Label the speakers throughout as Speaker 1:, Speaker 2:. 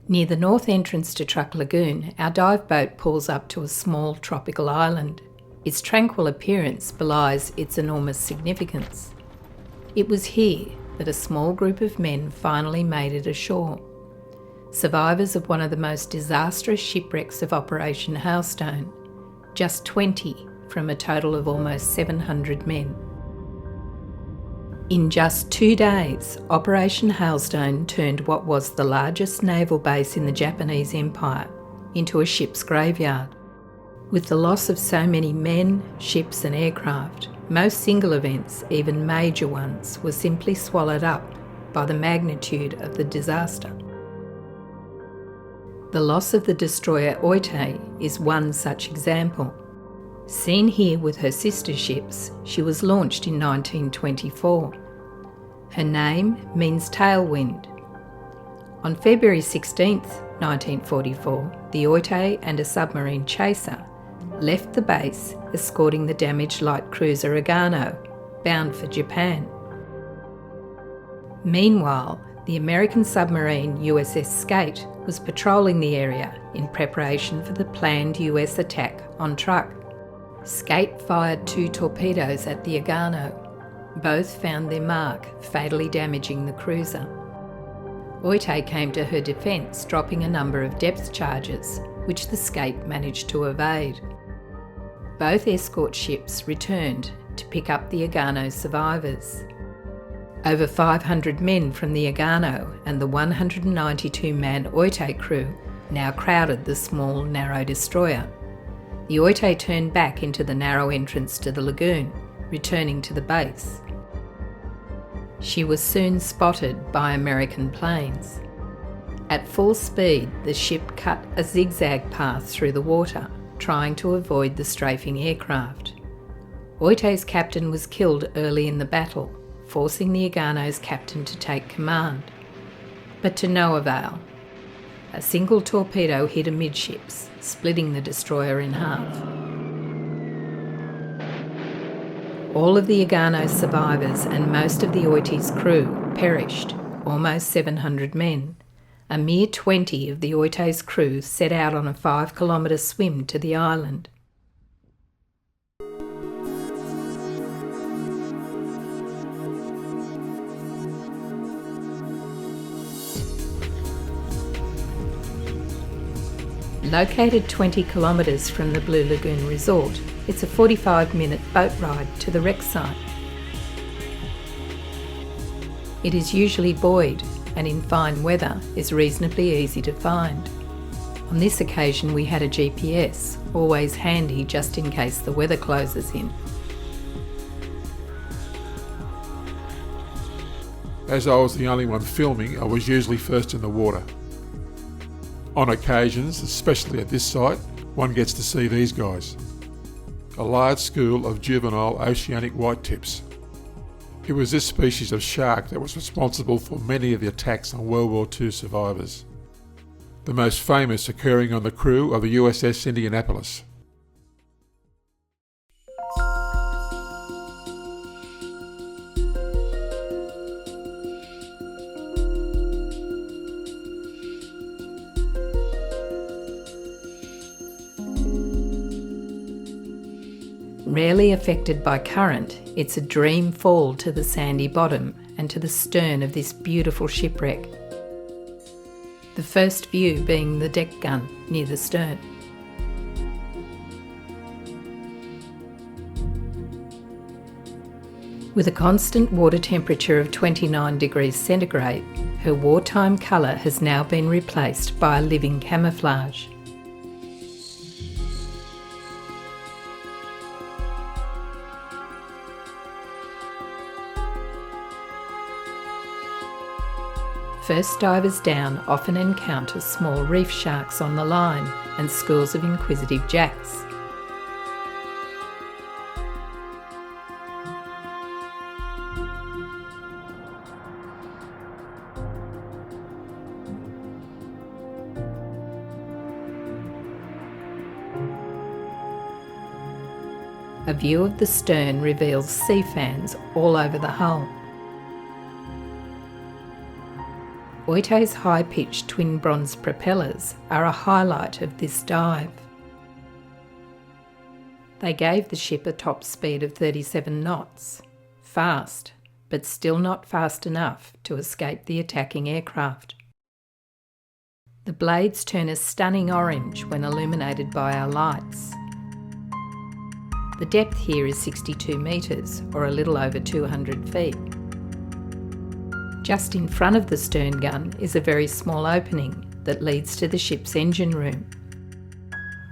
Speaker 1: Near the north entrance to Truk Lagoon, our dive boat pulls up to a small tropical island. Its tranquil appearance belies its enormous significance. It was here that a small group of men finally made it ashore. Survivors of one of the most disastrous shipwrecks of Operation Hailstone, just 20 from a total of almost 700 men. In just 2 days, Operation Hailstone turned what was the largest naval base in the Japanese Empire into a ship's graveyard. With the loss of so many men, ships and aircraft, most single events, even major ones, were simply swallowed up by the magnitude of the disaster. The loss of the destroyer Oite is one such example. Seen here with her sister ships, she was launched in 1924. Her name means tailwind. On February 16, 1944, the Oite and a submarine chaser left the base escorting the damaged light cruiser Agano, bound for Japan. Meanwhile, the American submarine USS Skate was patrolling the area in preparation for the planned US attack on Truk. Skate fired 2 torpedoes at the Agano. Both found their mark, fatally damaging the cruiser. Oite came to her defence, dropping a number of depth charges, which the Skate managed to evade. Both escort ships returned to pick up the Agano survivors. Over 500 men from the Agano and the 192-man Oite crew now crowded the small, narrow destroyer. The Oite turned back into the narrow entrance to the lagoon, returning to the base. She was soon spotted by American planes. At full speed, the ship cut a zigzag path through the water, trying to avoid the strafing aircraft. Oite's captain was killed early in the battle, forcing the Agano's captain to take command. But to no avail. A single torpedo hit amidships, splitting the destroyer in half. All of the Agano's survivors and most of the Oite's crew perished, almost 700 men. A mere 20 of the Oite's crew set out on a 5-kilometre swim to the island. Located 20 kilometres from the Blue Lagoon resort, it's a 45-minute boat ride to the wreck site. It is usually buoyed and in fine weather is reasonably easy to find. On this occasion we had a GPS, always handy just in case the weather closes in.
Speaker 2: As I was the only one filming, I was usually first in the water. On occasions, especially at this site, one gets to see these guys. A large school of juvenile oceanic whitetips. It was this species of shark that was responsible for many of the attacks on World War II survivors. The most famous occurring on the crew of the USS Indianapolis.
Speaker 1: Rarely affected by current, it's a dream fall to the sandy bottom and to the stern of this beautiful shipwreck. The first view being the deck gun near the stern. With a constant water temperature of 29 degrees centigrade, her wartime colour has now been replaced by a living camouflage. First divers down often encounter small reef sharks on the line and schools of inquisitive jacks. A view of the stern reveals sea fans all over the hull. Oite's high-pitched twin bronze propellers are a highlight of this dive. They gave the ship a top speed of 37 knots, fast, but still not fast enough to escape the attacking aircraft. The blades turn a stunning orange when illuminated by our lights. The depth here is 62 metres, or a little over 200 feet. Just in front of the stern gun is a very small opening that leads to the ship's engine room.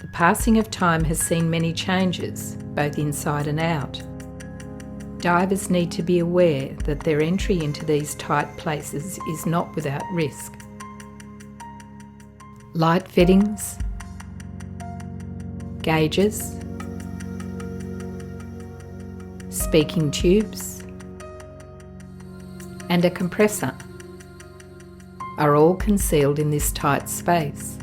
Speaker 1: The passing of time has seen many changes, both inside and out. Divers need to be aware that their entry into these tight places is not without risk. Light fittings, gauges, speaking tubes, and a compressor are all concealed in this tight space.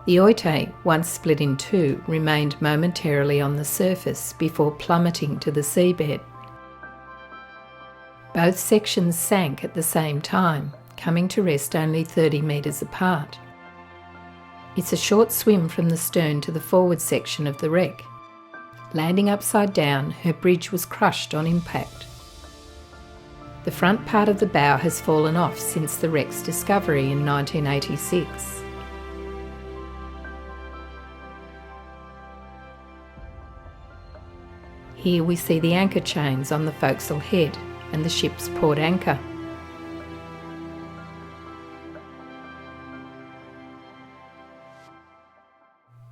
Speaker 1: The Oite, once split in two, remained momentarily on the surface before plummeting to the seabed. Both sections sank at the same time, coming to rest only 30 metres apart. It's a short swim from the stern to the forward section of the wreck. Landing upside down, her bridge was crushed on impact. The front part of the bow has fallen off since the wreck's discovery in 1986. Here we see the anchor chains on the forecastle head and the ship's port anchor.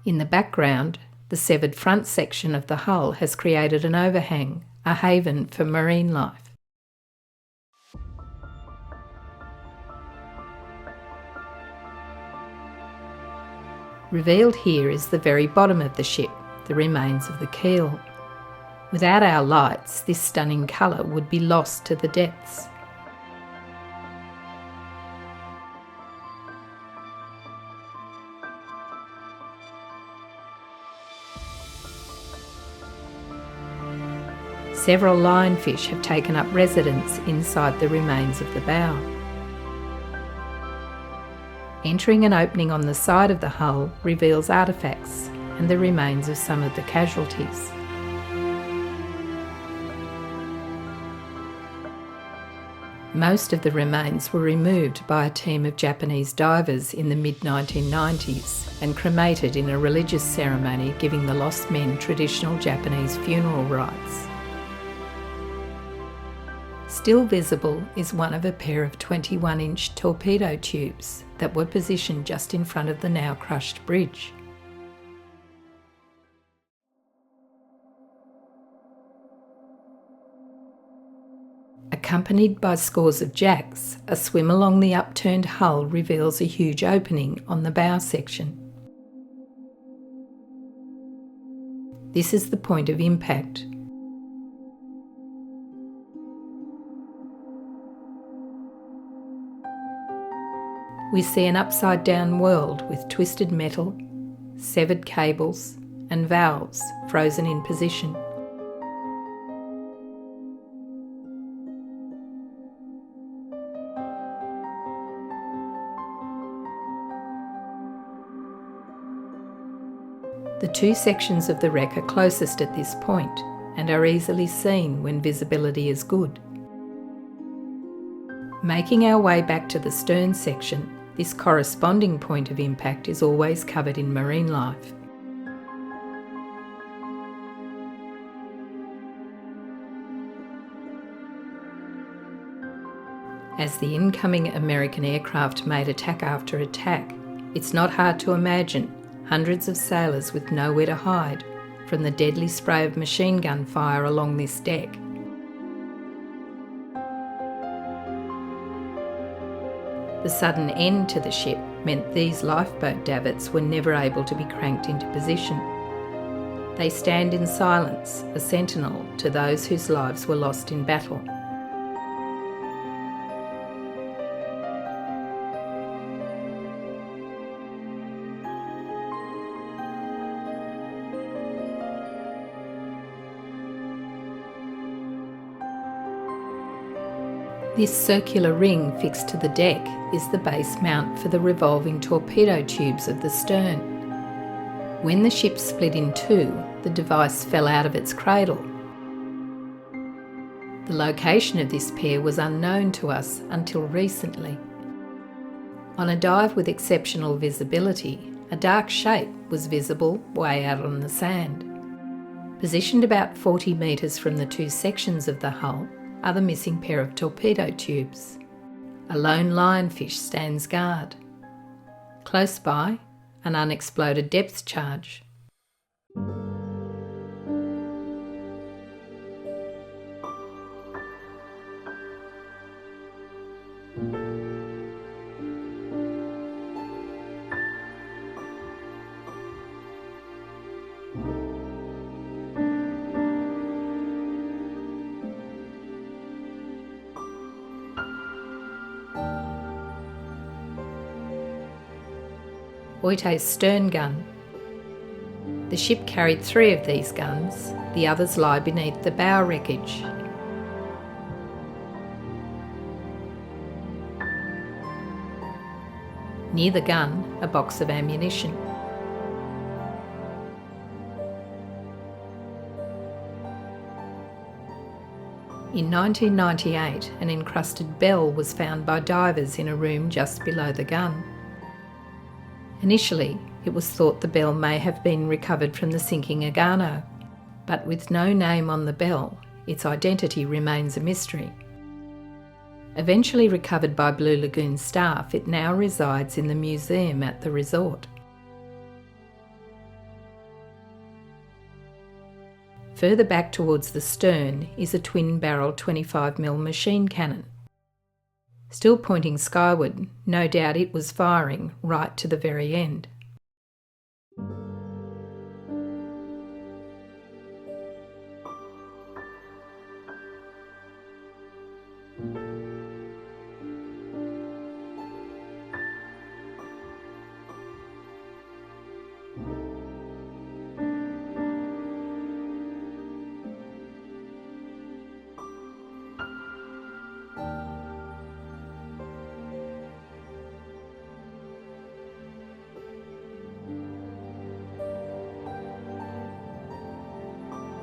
Speaker 1: In the background, the severed front section of the hull has created an overhang, a haven for marine life. Revealed here is the very bottom of the ship, the remains of the keel. Without our lights, this stunning colour would be lost to the depths. Several lionfish have taken up residence inside the remains of the bow. Entering an opening on the side of the hull reveals artefacts and the remains of some of the casualties. Most of the remains were removed by a team of Japanese divers in the mid-1990s and cremated in a religious ceremony giving the lost men traditional Japanese funeral rites. Still visible is one of a pair of 21-inch torpedo tubes that were positioned just in front of the now crushed bridge. Accompanied by scores of jacks, a swim along the upturned hull reveals a huge opening on the bow section. This is the point of impact. We see an upside-down world with twisted metal, severed cables, and valves frozen in position. The two sections of the wreck are closest at this point and are easily seen when visibility is good. Making our way back to the stern section, this corresponding point of impact is always covered in marine life. As the incoming American aircraft made attack after attack, it's not hard to imagine hundreds of sailors with nowhere to hide from the deadly spray of machine gun fire along this deck. The sudden end to the ship meant these lifeboat davits were never able to be cranked into position. They stand in silence, a sentinel to those whose lives were lost in battle. This circular ring fixed to the deck is the base mount for the revolving torpedo tubes of the stern. When the ship split in two, the device fell out of its cradle. The location of this pair was unknown to us until recently. On a dive with exceptional visibility, a dark shape was visible way out on the sand. Positioned about 40 metres from the two sections of the hull are the missing pair of torpedo tubes. A lone lionfish stands guard. Close by, an unexploded depth charge. Oite's stern gun. The ship carried 3 of these guns, the others lie beneath the bow wreckage. Near the gun, a box of ammunition. In 1998, an encrusted bell was found by divers in a room just below the gun. Initially, it was thought the bell may have been recovered from the sinking Agano, but with no name on the bell, its identity remains a mystery. Eventually recovered by Blue Lagoon staff, it now resides in the museum at the resort. Further back towards the stern is a twin-barrel 25mm machine cannon. Still pointing skyward, no doubt it was firing right to the very end.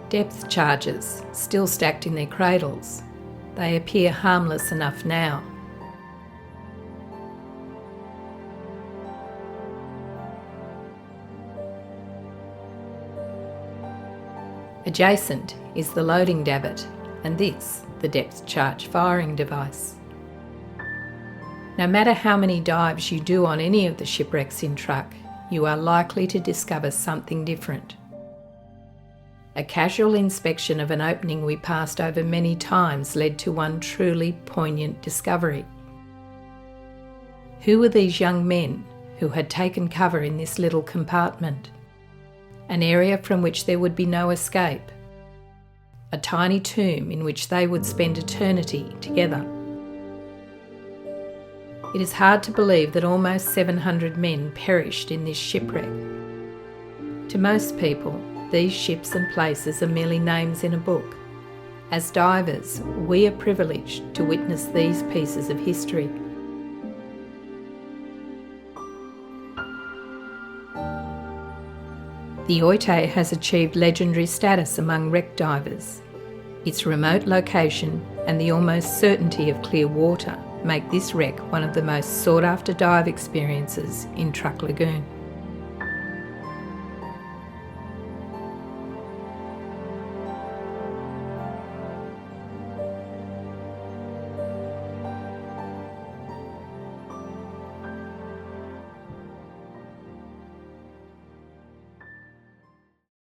Speaker 1: Depth charges, still stacked in their cradles. They appear harmless enough now. Adjacent is the loading davit, and this, the depth charge firing device. No matter how many dives you do on any of the shipwrecks in Truk, you are likely to discover something different. A casual inspection of an opening we passed over many times led to one truly poignant discovery. Who were these young men who had taken cover in this little compartment? An area from which there would be no escape. A tiny tomb in which they would spend eternity together. It is hard to believe that almost 700 men perished in this shipwreck. To most people, these ships and places are merely names in a book. As divers, we are privileged to witness these pieces of history. The Oite has achieved legendary status among wreck divers. Its remote location and the almost certainty of clear water make this wreck one of the most sought-after dive experiences in Truk Lagoon.